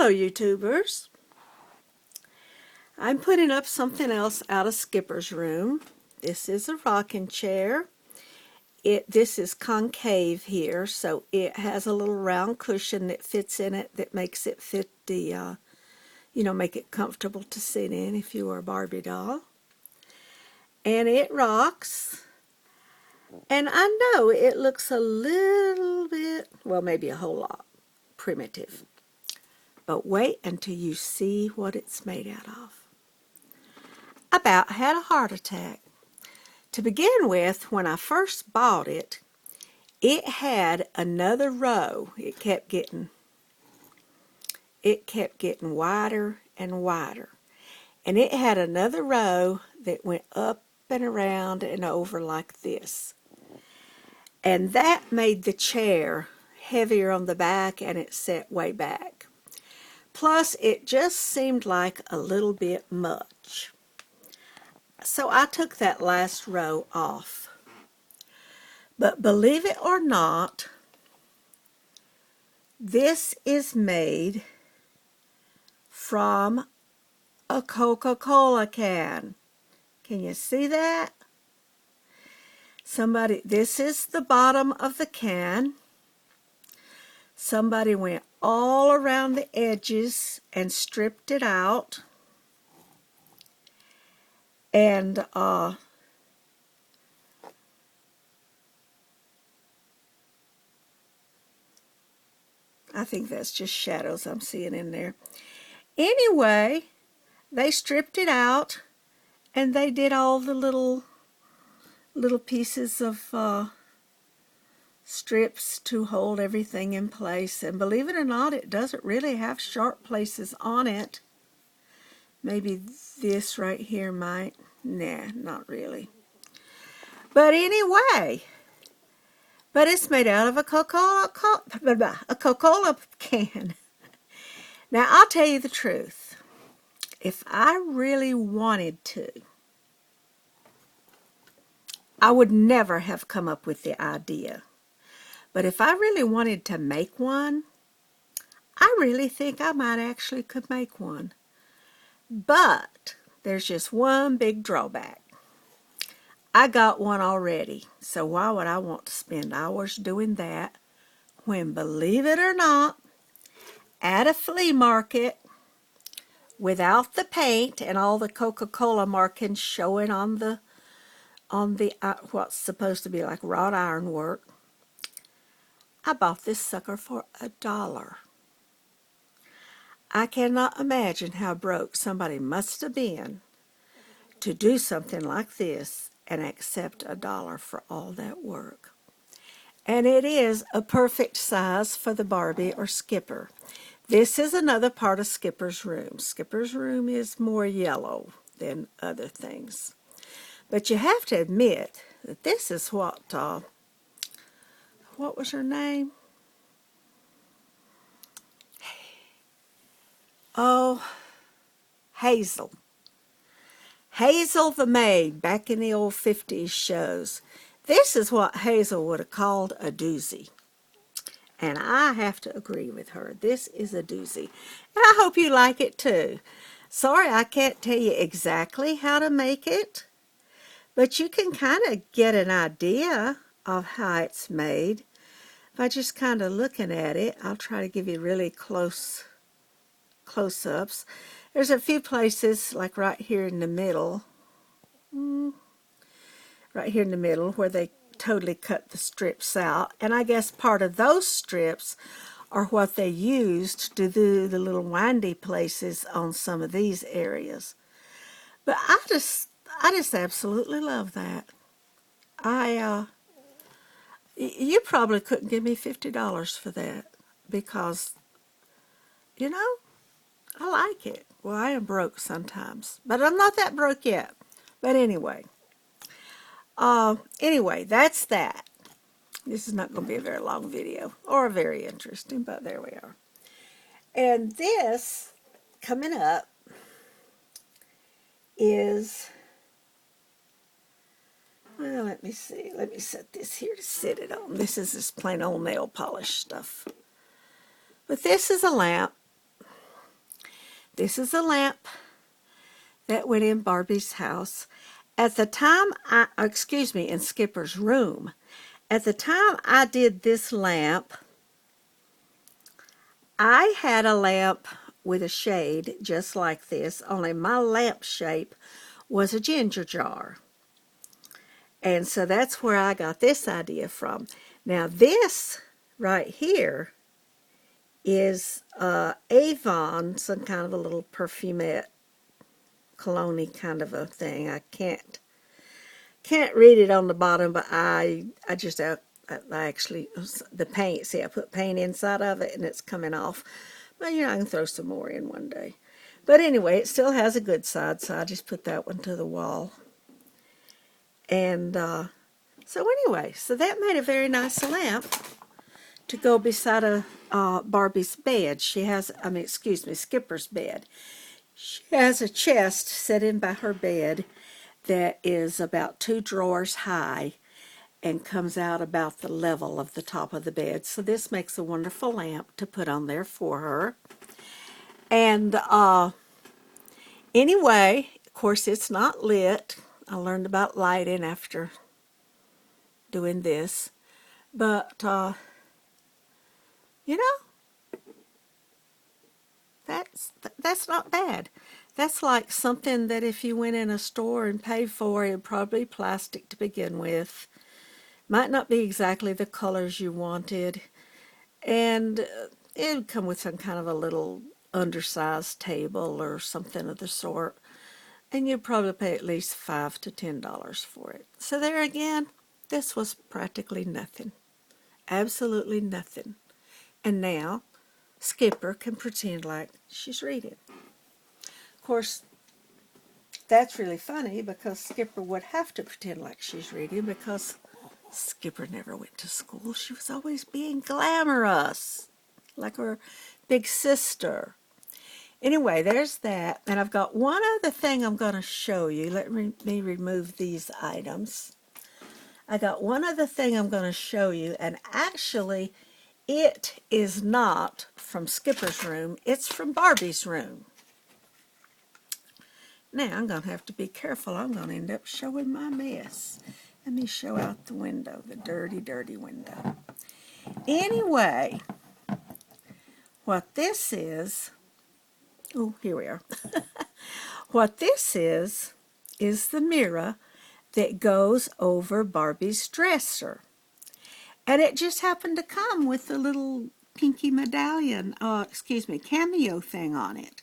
Hello YouTubers. I'm putting up something else out of Skipper's room. This is a rocking chair. This is concave here, so it has a little round cushion that fits in it that makes it fit the, make it comfortable to sit in if you were a Barbie doll. And it rocks. And I know it looks a little bit, well, maybe a whole lot primitive. But wait until you see what it's made out of. I about had a heart attack. To begin with, when I first bought it, it had another row. It kept getting wider and wider. And it had another row that went up and around and over like this. And that made the chair heavier on the back, and it set way back. Plus, it just seemed like a little bit much. So I took that last row off. But believe it or not, this is made from a Coca-Cola can. Can you see that? This is the bottom of the can. Somebody went all around the edges and stripped it out. And I think that's just shadows I'm seeing in there. Anyway, they stripped it out and they did all the little pieces of strips to hold everything in place. And believe it or not, it doesn't really have sharp places on it. Maybe this right here might. Nah, not really. But anyway, it's made out of a Coca-Cola can. Now, I'll tell you the truth. If I really wanted to, I would never have come up with the idea. But if I really wanted to make one, I really think I might actually could make one. But there's just one big drawback. I got one already, so why would I want to spend hours doing that when, believe it or not, at a flea market, without the paint and all the Coca-Cola markings showing on the what's supposed to be like wrought iron work, I bought this sucker for $1. I cannot imagine how broke somebody must have been to do something like this and accept $1 for all that work. And it is a perfect size for the Barbie or Skipper. This is another part of Skipper's room. Skipper's room is more yellow than other things. But you have to admit that this is what was her name? Oh, Hazel. Hazel the maid, back in the old 50s shows. This is what Hazel would have called a doozy. And I have to agree with her. This is a doozy. And I hope you like it too. Sorry, I can't tell you exactly how to make it, but you can kind of get an idea of how it's made by just kind of looking at it. I'll try to give you really close-ups. There's a few places, like right here in the middle, where they totally cut the strips out. And I guess part of those strips are what they used to do the little windy places on some of these areas. But I just absolutely love that. You probably couldn't give me $50 for that because, I like it. Well, I am broke sometimes, but I'm not that broke yet. But anyway, that's that. This is not going to be a very long video or very interesting, but there we are. And this coming up is, well, let me see. Let me set this here to sit it on. This is just plain old nail polish stuff. But this is a lamp. This is a lamp that went in Barbie's house. At the time, in Skipper's room. At the time I did this lamp, I had a lamp with a shade just like this, only my lamp shape was a ginger jar. And so that's where I got this idea from. Now this right here is Avon, some kind of a little perfumette, cologne kind of a thing. I can't read it on the bottom, but I actually, the paint, see, I put paint inside of it and it's coming off. But, I can throw some more in one day. But anyway, it still has a good side, so I just put that one to the wall. And so anyway, so that made a very nice lamp to go beside Barbie's bed. She has, Skipper's bed. She has a chest set in by her bed that is about 2 drawers high and comes out about the level of the top of the bed. So this makes a wonderful lamp to put on there for her. And anyway, of course, it's not lit. I learned about lighting after doing this. But, that's not bad. That's like something that if you went in a store and paid for, it'd probably be plastic to begin with. Might not be exactly the colors you wanted. And it would come with some kind of a little undersized table or something of the sort. And you'd probably pay at least $5 to $10 for it. So there again, this was practically nothing. Absolutely nothing. And now Skipper can pretend like she's reading. Of course, that's really funny because Skipper would have to pretend like she's reading because Skipper never went to school. She was always being glamorous, like her big sister. Anyway, there's that. And I've got one other thing I'm going to show you. Let me remove these items. I got one other thing I'm going to show you, and actually it is not from Skipper's room. It's from Barbie's room. Now, I'm going to have to be careful. I'm going to end up showing my mess. Let me show out the window, the dirty, dirty window. Anyway, what this is, oh, here we are. What this is the mirror that goes over Barbie's dresser. And it just happened to come with a little pinky medallion, cameo thing on it.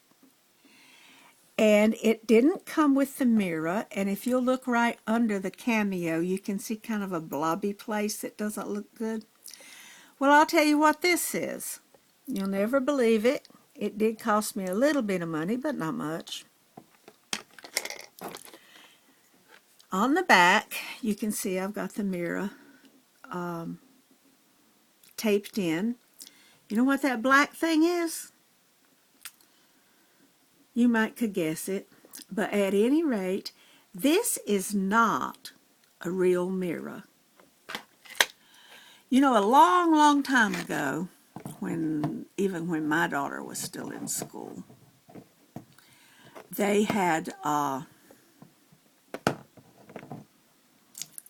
And it didn't come with the mirror, and if you'll look right under the cameo, you can see kind of a blobby place that doesn't look good. Well, I'll tell you what this is. You'll never believe it. It did cost me a little bit of money, but not much. On the back, you can see I've got the mirror taped in. You know what that black thing is? You might could guess it, but at any rate, this is not a real mirror. You know, a long, long time ago, even when my daughter was still in school, they had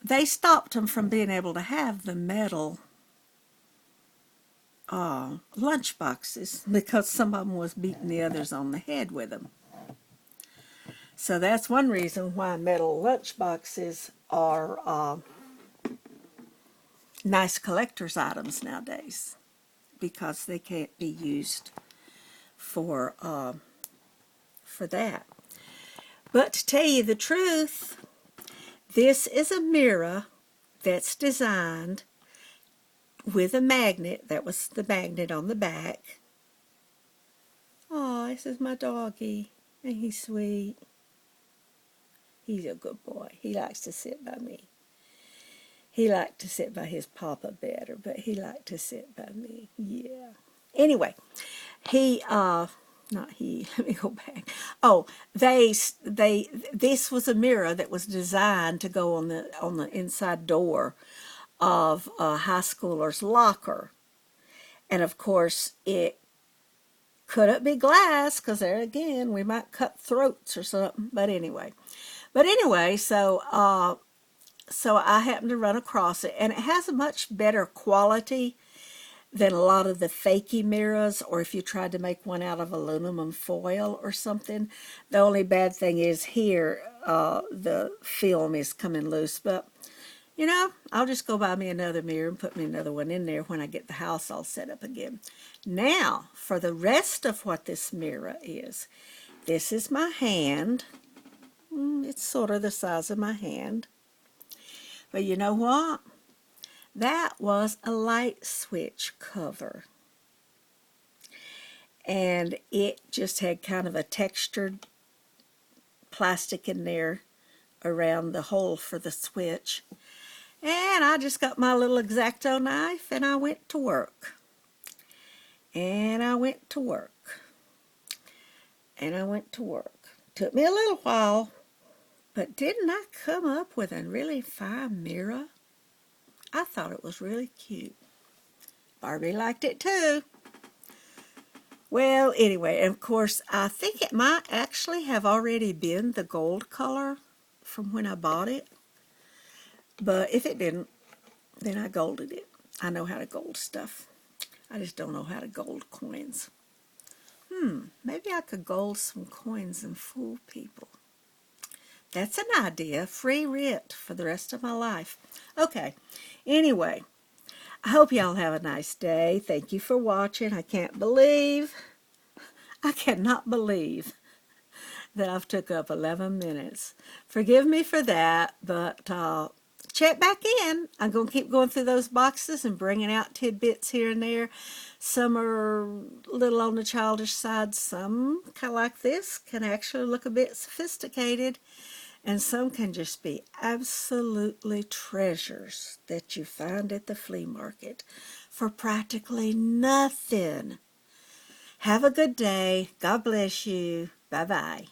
they stopped them from being able to have the metal lunch boxes because some of them was beating the others on the head with them. So that's one reason why metal lunch boxes are nice collector's items nowadays, because they can't be used for that. But to tell you the truth, this is a mirror that's designed with a magnet. That was the magnet on the back. Oh, this is my doggy. Ain't he sweet? He's a good boy. He likes to sit by me. He liked to sit by his papa better, but he liked to sit by me. Yeah. Anyway, not he, let me go back. Oh, this was a mirror that was designed to go on the inside door of a high schooler's locker. And of course, it Could it be glass? Because there again, we might cut throats or something. But anyway, so I happened to run across it, and it has a much better quality than a lot of the fakey mirrors, or if you tried to make one out of aluminum foil or something. The only bad thing is here, the film is coming loose, but I'll just go buy me another mirror and put me another one in there when I get the house all set up again. Now, for the rest of what this mirror is. This is my hand. It's sort of the size of my hand. But you know what? That was a light switch cover. And it just had kind of a textured plastic in there around the hole for the switch. And I just got my little X-Acto knife and I went to work. And I went to work. And I went to work. Took me a little while, but didn't I come up with a really fine mirror? I thought it was really cute. Barbie liked it too. Well, anyway, of course, I think it might actually have already been the gold color from when I bought it. But if it didn't, then I golded it. I know how to gold stuff. I just don't know how to gold coins. Maybe I could gold some coins and fool people. That's an idea. Free writ for the rest of my life. Okay, anyway, I hope y'all have a nice day. Thank you for watching. I cannot believe that I've took up 11 minutes. Forgive me for that, but check back in. I'm going to keep going through those boxes and bringing out tidbits here and there. Some are a little on the childish side. Some, kind of like this, can actually look a bit sophisticated. And some can just be absolutely treasures that you find at the flea market for practically nothing. Have a good day. God bless you. Bye-bye.